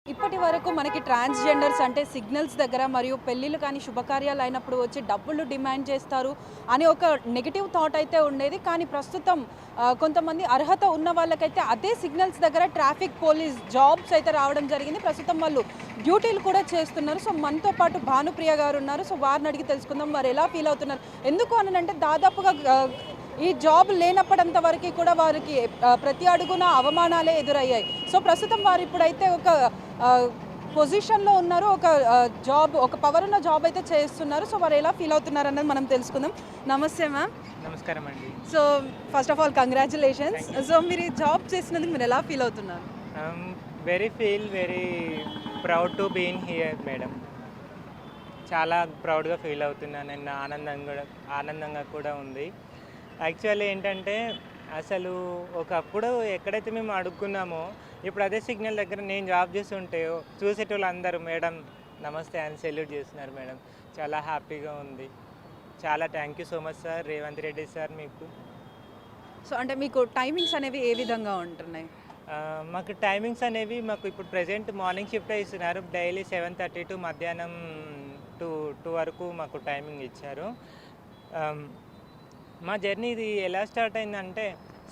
ఇప్పటి వరకు మనకి ట్రాన్స్‌జెండర్స్ అంటే సిగ్నల్స్ దగ్గర మరియు పెళ్ళిళ్ళు కానీ శుభకార్యాలు అయినప్పుడు వచ్చి డబ్బులు డిమాండ్ చేస్తారు అని ఒక నెగెటివ్ థాట్ అయితే ఉండేది. కానీ ప్రస్తుతం కొంతమంది అర్హత ఉన్న వాళ్ళకైతే అదే సిగ్నల్స్ దగ్గర ట్రాఫిక్ పోలీస్ జాబ్స్ అయితే రావడం జరిగింది. ప్రస్తుతం వాళ్ళు డ్యూటీలు కూడా చేస్తున్నారు. సో మనతో పాటు భానుప్రియ గారు ఉన్నారు. సో వారిని అడిగి తెలుసుకుందాం వారు ఎలా ఫీల్ అవుతున్నారు. ఎందుకు అనంటే దాదాపుగా ఈ జాబ్ లేనప్పటింత వరకు కూడా వారికి ప్రతి అడుగున అవమానాలే ఎదురయ్యాయి. సో ప్రస్తుతం వారు ఇప్పుడైతే ఒక పొజిషన్‌లో ఉన్నారు. ఒక పవర్ ఉన్న జాబ్ అయితే చేస్తున్నారు. సో వారు ఎలా ఫీల్ అవుతున్నారు అన్నది మనం తెలుసుకుందాం. నమస్తే మ్యామ్. నమస్కారం అండి. So first of all congratulations. So మీరు ఈ జాబ్ చేసినందుకు మీరు ఎలా ఫీల్ అవుతున్నారు? Very proud to be in here madam. చాలా ప్రౌడ్గా ఫీల్ అవుతున్నాను. నేను ఆనందంగా కూడా ఉంది. యాక్చువల్లీ ఏంటంటే అసలు ఒకప్పుడు ఎక్కడైతే మేము అడుక్కున్నామో ఇప్పుడు అదే సిగ్నల్ దగ్గర నేను జాబ్ చేస్తుంటే చూసేటోళ్ళు అందరూ మేడం నమస్తే అని సెల్యూట్ చేస్తున్నారు మేడం. చాలా హ్యాపీగా ఉంది. చాలా thank you so much sir Revanth Reddy sir మీకు. సో అంటే మీకు టైమింగ్స్ అనేవి ఏ విధంగా ఉంటున్నాయి? మాకు టైమింగ్స్ అనేవి మాకు ఇప్పుడు ప్రజెంట్ మార్నింగ్ షిఫ్ట్ ఇస్తున్నారు. డైలీ 7:30 టు మధ్యాహ్నం 2 వరకు మాకు టైమింగ్ ఇచ్చారు. మా జర్నీ ఇది ఎలా స్టార్ట్ అయిందంటే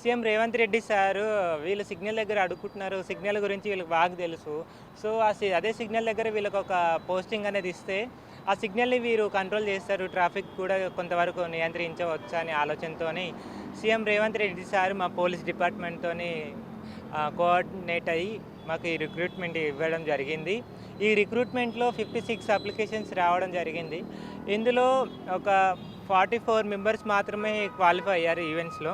సీఎం రేవంత్ రెడ్డి సారు వీళ్ళు సిగ్నల్ దగ్గర అడుగుతున్నారు. సిగ్నల్ గురించి వీళ్ళకి బాగా తెలుసు. సో అదే సిగ్నల్ దగ్గర వీళ్ళకి ఒక పోస్టింగ్ అనేది ఇస్తే ఆ సిగ్నల్ని వీరు కంట్రోల్ చేస్తారు. ట్రాఫిక్ కూడా కొంతవరకు నియంత్రించవచ్చు అనే ఆలోచనతో సీఎం రేవంత్ రెడ్డి సార్ మా పోలీస్ డిపార్ట్మెంట్తో కోఆర్డినేట్ అయ్యి మాకు ఈ రిక్రూట్మెంట్ ఇవ్వడం జరిగింది. ఈ రిక్రూట్మెంట్లో 56 అప్లికేషన్స్ రావడం జరిగింది. ఇందులో ఒక 44 మెంబర్స్ మాత్రమే క్వాలిఫై అయ్యారు ఈవెంట్స్లో.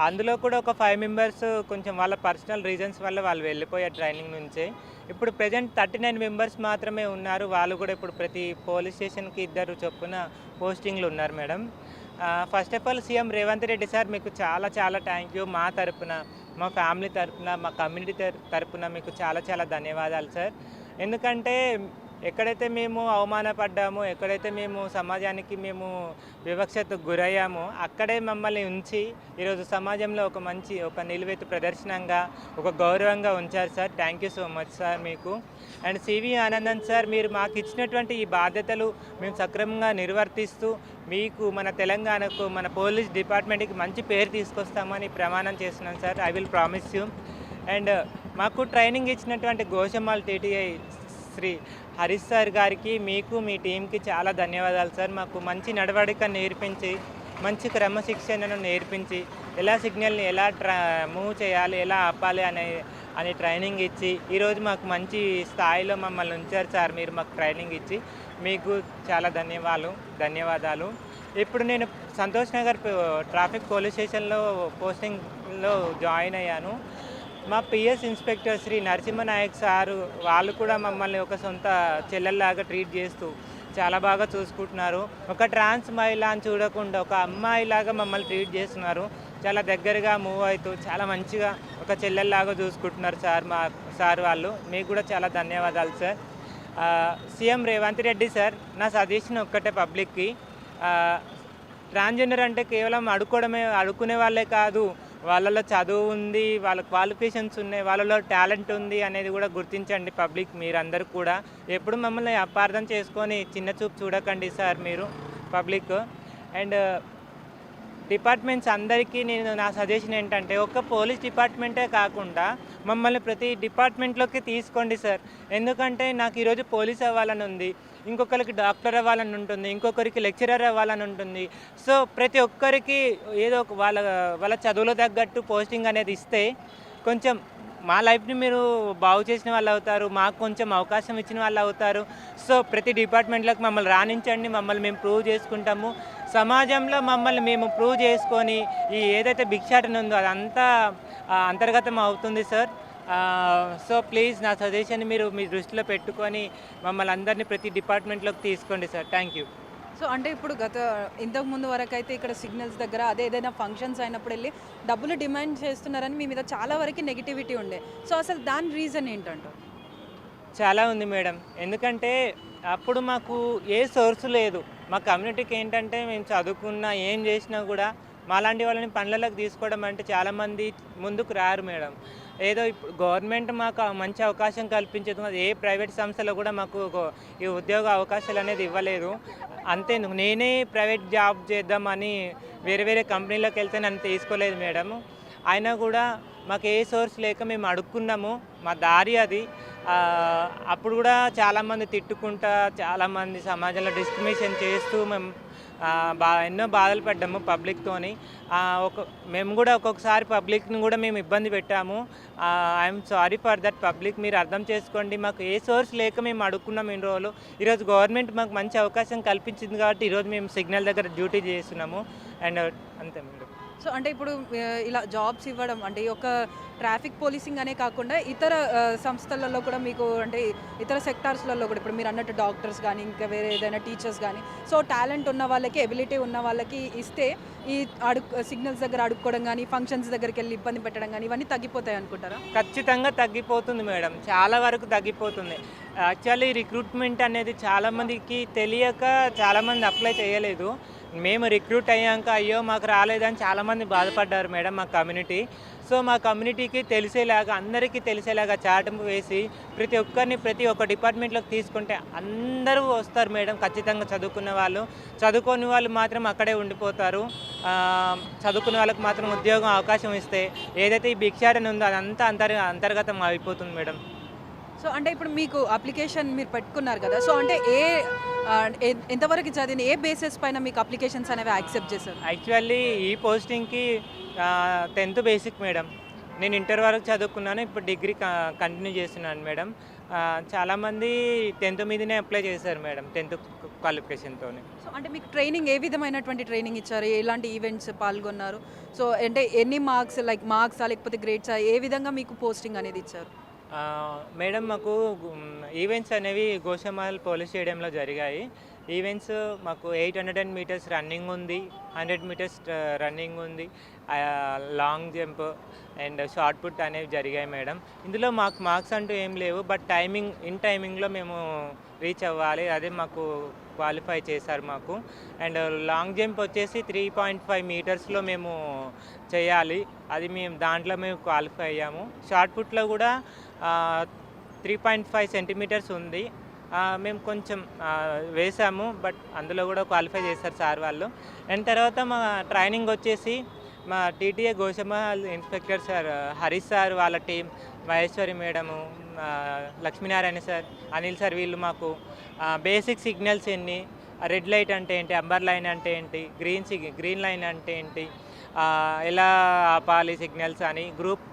అందులో కూడా ఒక 5 మెంబర్స్ కొంచెం వాళ్ళ పర్సనల్ రీజన్స్ వల్ల వాళ్ళు వెళ్ళిపోయారు ట్రైనింగ్ నుంచే. ఇప్పుడు ప్రజెంట్ 39 మెంబర్స్ మాత్రమే ఉన్నారు. వాళ్ళు కూడా ఇప్పుడు ప్రతి పోలీస్ స్టేషన్కి 2 చొప్పున పోస్టింగ్లు ఉన్నారు madam. First of all CM Revanth Reddy sir మీకు చాలా చాలా థ్యాంక్ యూ. మా తరపున, మా ఫ్యామిలీ తరపున, మా కమ్యూనిటీ తరపున మీకు చాలా చాలా ధన్యవాదాలు సార్. ఎందుకంటే ఎక్కడైతే మేము అవమానపడ్డామో, ఎక్కడైతే మేము సమాజానికి వివక్షతకు గురయ్యామో అక్కడే మమ్మల్ని ఉంచి ఈరోజు సమాజంలో ఒక నిలువెత్తు ప్రదర్శనంగా, ఒక గౌరవంగా ఉంచారు sir. Thank you so much sir మీకు. అండ్ సివి ఆనందన్ సార్ మీరు మాకు ఇచ్చినటువంటి ఈ బాధ్యతలు మేము సక్రమంగా నిర్వర్తిస్తూ మీకు, మన తెలంగాణకు, మన పోలీస్ డిపార్ట్మెంట్కి మంచి పేరు తీసుకొస్తామని ప్రమాణం చేస్తున్నాను sir. I will promise you. And మాకు ట్రైనింగ్ ఇచ్చినటువంటి గోషమాల్ టీటీఐ శ్రీ హరీష్ సార్ గారికి, మీకు, మీ టీంకి చాలా ధన్యవాదాలు సార్. మాకు మంచి నడవడిక నేర్పించి, మంచి క్రమశిక్షణను నేర్పించి, ఎలా సిగ్నల్ని ఎలా మూవ్ చేయాలి, ఎలా ఆపాలి అనే ట్రైనింగ్ ఇచ్చి ఈరోజు మాకు మంచి స్థాయిలో మమ్మల్ని ఉంచారు సార్. మీరు మాకు ట్రైనింగ్ ఇచ్చి మీకు చాలా ధన్యవాదాలు. ఇప్పుడు నేను సంతోష్ నగర్ ట్రాఫిక్ పోలీస్ స్టేషన్లో పోస్టింగ్లో జాయిన్ అయ్యాను. మా PS inspector Shri Narasimha Nayak sir వాళ్ళు కూడా మమ్మల్ని ఒక సొంత చెల్లెల్లాగా ట్రీట్ చేస్తూ చాలా బాగా చూసుకుంటున్నారు. ఒక ట్రాన్స్ మహిళ అని చూడకుండా ఒక అమ్మాయిలాగా మమ్మల్ని ట్రీట్ చేస్తున్నారు. చాలా దగ్గరగా మూవ్ అవుతూ చాలా మంచిగా ఒక చెల్లెల్లాగా చూసుకుంటున్నారు సార్ వాళ్ళు. మీకు కూడా చాలా ధన్యవాదాలు sir. CM Revanth Reddy sir నా సజెషన్ ఒక్కటే పబ్లిక్కి, ట్రాన్స్జెండర్ అంటే కేవలం అడుక్కునే వాళ్ళే కాదు, వాళ్ళలో చదువు ఉంది, వాళ్ళ క్వాలిఫికేషన్స్ ఉన్నాయి, వాళ్ళలో టాలెంట్ ఉంది అనేది కూడా గుర్తించండి పబ్లిక్. మీరందరూ కూడా ఎప్పుడు మమ్మల్ని అపార్థం చేసుకొని చిన్న చూపు చూడకండి సార్ మీరు పబ్లిక్. అండ్ డిపార్ట్మెంట్స్ అందరికీ నా సజెషన్ ఏంటంటే ఒక్క పోలీస్ డిపార్ట్మెంటే కాకుండా మమ్మల్ని ప్రతి డిపార్ట్మెంట్లోకి తీసుకోండి సార్. ఎందుకంటే నాకు ఈరోజు పోలీస్ అవ్వాలని ఉంది, ఇంకొకరికి డాక్టర్ అవ్వాలని ఉంటుంది, ఇంకొకరికి లెక్చరర్ అవ్వాలని ఉంటుంది. సో ప్రతి ఒక్కరికి ఏదో ఒక వాళ్ళ చదువులో తగ్గట్టు పోస్టింగ్ అనేది ఇస్తే కొంచెం మా లైఫ్ని మీరు బాగు చేసిన వాళ్ళు అవుతారు, మాకు కొంచెం అవకాశం ఇచ్చిన వాళ్ళు అవుతారు. సో ప్రతి డిపార్ట్మెంట్లోకి మమ్మల్ని రాణించండి, మమ్మల్ని మేము ప్రూవ్ చేసుకుంటాము. సమాజంలో మమ్మల్ని మేము ప్రూవ్ చేసుకొని ఏదైతే భిక్షాటన ఉందో అదంతా అంతర్గతం అవుతుంది సార్. సో ప్లీజ్ నా సజెషన్ మీరు మీ దృష్టిలో పెట్టుకొని మమ్మల్ని అందరినీ ప్రతి డిపార్ట్మెంట్లోకి తీసుకోండి సార్. Thank you. సో అంటే ఇప్పుడు ఇంతకు ముందు వరకు అయితే ఇక్కడ సిగ్నల్స్ దగ్గర ఏదైనా ఫంక్షన్స్ అయినప్పుడు వెళ్ళి డబ్బులు డిమాండ్ చేస్తున్నారని మీ మీద చాలా వరకు నెగిటివిటీ ఉండే. సో అసలు దాని రీజన్ ఏంటంటారు? చాలా ఉంది మేడం. ఎందుకంటే అప్పుడు మాకు ఏ సోర్సు లేదు. మా కమ్యూనిటీకి ఏంటంటే మేము చదువుకున్నా ఏం చేసినా కూడా మాలాంటి వాళ్ళని పనులలోకి తీసుకోవడం అంటే చాలామంది ముందుకు రారు మేడం. ఏదో ఇప్పుడు గవర్నమెంట్ మాకు మంచి అవకాశం కల్పించేది, ఏ ప్రైవేట్ సంస్థలో కూడా మాకు ఈ ఉద్యోగ అవకాశాలు అనేది ఇవ్వలేదు. అంతేందుకు నేనే ప్రైవేట్ జాబ్ చేద్దామని వేరే వేరే కంపెనీలోకి వెళ్తే నన్ను తీసుకోలేదు మేడం. అయినా కూడా మాకు ఏ సోర్స్ లేక మేము అడుక్కున్నాము, మా దారి అది. అప్పుడు కూడా చాలామంది తిట్టుకుంటా, చాలామంది సమాజంలో డిస్క్రిమినేషన్ చేస్తూ మేము ఎన్నో బాధలు పడ్డాము పబ్లిక్తోని. మేము కూడా ఒక్కొక్కసారి పబ్లిక్ని కూడా మేము ఇబ్బంది పెట్టాము. I'm sorry for that public, మీరు అర్థం చేసుకోండి. మాకు ఏ సోర్స్ లేక మేము అడుక్కున్నాము ఇన్ని రోజులు. ఈరోజు గవర్నమెంట్ మాకు మంచి అవకాశం కల్పించింది కాబట్టి ఈరోజు మేము సిగ్నల్ దగ్గర డ్యూటీ చేస్తున్నాము. అండ్ అంతే మేడం. సో అంటే ఇప్పుడు ఇలా జాబ్స్ ఇవ్వడం అంటే ఈ యొక్క ట్రాఫిక్ పోలీసింగ్ అనే కాకుండా ఇతర సంస్థలలో కూడా మీకు అంటే ఇతర సెక్టార్స్లలో కూడా ఇప్పుడు మీరు అన్నట్టు డాక్టర్స్ కానీ ఇంకా వేరే ఏదైనా టీచర్స్ కానీ సో టాలెంట్ ఉన్న వాళ్ళకి ఎబిలిటీ ఉన్న వాళ్ళకి ఇస్తే ఈ సిగ్నల్స్ దగ్గర అడుక్కోవడం కానీ ఫంక్షన్స్ దగ్గరికి వెళ్ళి ఇబ్బంది పెట్టడం కానీ ఇవన్నీ తగ్గిపోతాయి అనుకుంటారా? ఖచ్చితంగా తగ్గిపోతుంది మేడం, చాలా వరకు తగ్గిపోతుంది. యాక్చువల్లీ రిక్రూట్మెంట్ అనేది చాలామందికి తెలియక చాలామంది అప్లై చేయలేదు. మేము రిక్రూట్ అయ్యాక అయ్యో మాకు రాలేదని చాలామంది బాధపడ్డారు మేడం మా కమ్యూనిటీ. సో మా కమ్యూనిటీకి తెలిసేలాగా, అందరికీ తెలిసేలాగా చాటింపు వేసి ప్రతి ఒక్కరిని ప్రతి ఒక్క డిపార్ట్మెంట్లోకి తీసుకుంటే అందరూ వస్తారు మేడం. ఖచ్చితంగా చదువుకున్న వాళ్ళు, చదువుకోని వాళ్ళు మాత్రం అక్కడే ఉండిపోతారు. చదువుకున్న వాళ్ళకి మాత్రం ఉద్యోగం అవకాశం ఇస్తే ఏదైతే ఈ భిక్షాటన ఉందో అదంతా అంతర్గతం అయిపోతుంది మేడం. సో అంటే ఇప్పుడు మీకు అప్లికేషన్ మీరు పెట్టుకున్నారు కదా, సో అంటే ఎంతవరకు చదివిన ఏ బేసిస్ పైన మీకు అప్లికేషన్స్ అనేవి యాక్సెప్ట్ చేశారు? యాక్చువల్లీ ఈ పోస్టింగ్కి 10th బేసిక్ మేడం. నేను ఇంటర్ వరకు చదువుకున్నాను, ఇప్పుడు డిగ్రీ కంటిన్యూ చేస్తున్నాను మేడం. చాలామంది 10th మీదనే అప్లై చేశారు మేడం, 10th క్వాలిఫికేషన్తో. సో అంటే మీకు ట్రైనింగ్ ఏ విధమైనటువంటి ట్రైనింగ్ ఇచ్చారు? ఎలాంటి ఈవెంట్స్ పాల్గొన్నారు? సో అంటే ఎన్ని మార్క్స్, లైక్ మార్క్సా లేకపోతే గ్రేడ్సా, ఏ విధంగా మీకు పోస్టింగ్ అనేది ఇచ్చారు? మేడం మాకు ఈవెంట్స్ అనేవి గోషామహల్ పోలీస్ స్టేడియంలో జరిగాయి. ఈవెంట్స్ మాకు 800 మీటర్స్ రన్నింగ్ ఉంది, 100 మీటర్స్ రన్నింగ్ ఉంది, long jump and shot put అనేవి జరిగాయి మేడం. ఇందులో మాకు మార్క్స్ అంటూ ఏం లేవు, బట్ టైమింగ్లో మేము రీచ్ అవ్వాలి, అదే మాకు క్వాలిఫై చేశారు మాకు. అండ్ లాంగ్ జంప్ వచ్చేసి 3.5 మీటర్స్లో మేము చేయాలి, అది దాంట్లో మేము క్వాలిఫై అయ్యాము. షార్ట్ పుట్లో కూడా 3.5 సెంటీమీటర్స్ ఉంది, మేము కొంచెం వేసాము, బట్ అందులో కూడా క్వాలిఫై చేశారు సార్ వాళ్ళు. అండ్ తర్వాత మా ట్రైనింగ్ వచ్చేసి మా TTA Goshamahal inspector sir Harish sir, వాళ్ళ team Maheshwari madam, Lakshminarayana sir, Anil sir, వీళ్ళు మాకు బేసిక్ సిగ్నల్స్ ఎన్ని, రెడ్ లైట్ అంటే ఏంటి, అంబర్ లైన్ అంటే ఏంటి, గ్రీన్ లైన్ అంటే ఏంటి, ఎలా ఆపాలి సిగ్నల్స్ అని గ్రూప్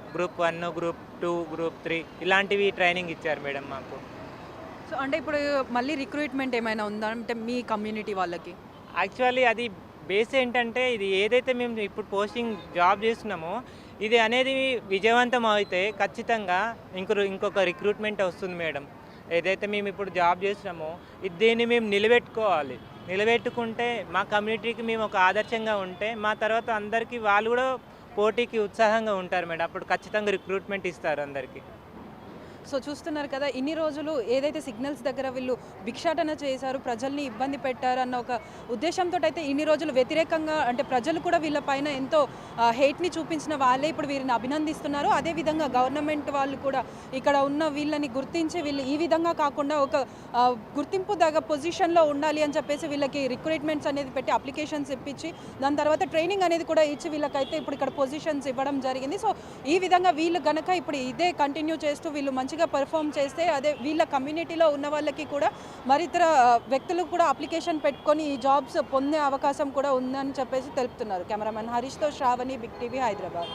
1, గ్రూప్ 2, గ్రూప్ 3 ఇలాంటివి ట్రైనింగ్ ఇచ్చారు మేడం మాకు. సో అంటే ఇప్పుడు మళ్ళీ రిక్రూట్మెంట్ ఏమైనా ఉందా అంటే మీ కమ్యూనిటీ వాళ్ళకి? యాక్చువల్లీ అది బేస్ ఏంటంటే, ఇది ఏదైతే మేము ఇప్పుడు పోస్టింగ్ జాబ్ చేస్తున్నామో ఇది అనేది విజయవంతం అయితే ఖచ్చితంగా ఇంకొక రిక్రూట్మెంట్ వస్తుంది మేడం. ఏదైతే మేము ఇప్పుడు జాబ్ చేస్తున్నామో దీన్ని మేము నిలబెట్టుకుంటే మా కమ్యూనిటీకి మేము ఒక ఆదర్శంగా ఉంటే మా తర్వాత అందరికీ వాళ్ళు కూడా పోటీకి ఉత్సాహంగా ఉంటారు మేడం. అప్పుడు ఖచ్చితంగా రిక్రూట్మెంట్ ఇస్తారు అందరికీ. సో చూస్తున్నారు కదా, ఇన్ని రోజులు ఏదైతే సిగ్నల్స్ దగ్గర వీళ్ళు భిక్షాటన చేశారు, ప్రజల్ని ఇబ్బంది పెట్టారు అన్న ఒక ఉద్దేశంతో అయితే ఇన్ని రోజులు వ్యతిరేకంగా అంటే ప్రజలు కూడా వీళ్ళ పైన ఎంతో హేట్ని చూపించిన వాళ్ళే ఇప్పుడు వీరిని అభినందిస్తున్నారు. అదేవిధంగా గవర్నమెంట్ వాళ్ళు కూడా ఇక్కడ ఉన్న వీళ్ళని గుర్తించి వీళ్ళు ఈ విధంగా కాకుండా ఒక గుర్తింపు దగ్గర పొజిషన్లో ఉండాలి అని చెప్పేసి వీళ్ళకి రిక్రూట్మెంట్స్ అనేది పెట్టి అప్లికేషన్స్ ఇప్పించి దాని తర్వాత ట్రైనింగ్ అనేది కూడా ఇచ్చి వీళ్ళకైతే ఇప్పుడు ఇక్కడ పొజిషన్స్ ఇవ్వడం జరిగింది. సో ఈ విధంగా వీళ్ళు గనక ఇప్పుడు ఇదే కంటిన్యూ చేస్తూ వీళ్ళు మంచిగా పర్ఫామ్ చేస్తే అదే వీళ్ళ కమ్యూనిటీలో ఉన్న వాళ్ళకి కూడా మరితర వ్యక్తులు కూడా అప్లికేషన్ పెట్టుకొని ఈ జాబ్స్ పొందే అవకాశం కూడా ఉందని చెప్పేసి తెలుపుతున్నారు. కెమెరామెన్ హరీష్తో శ్రావణి, బిగ్ టీవీ, హైదరాబాద్.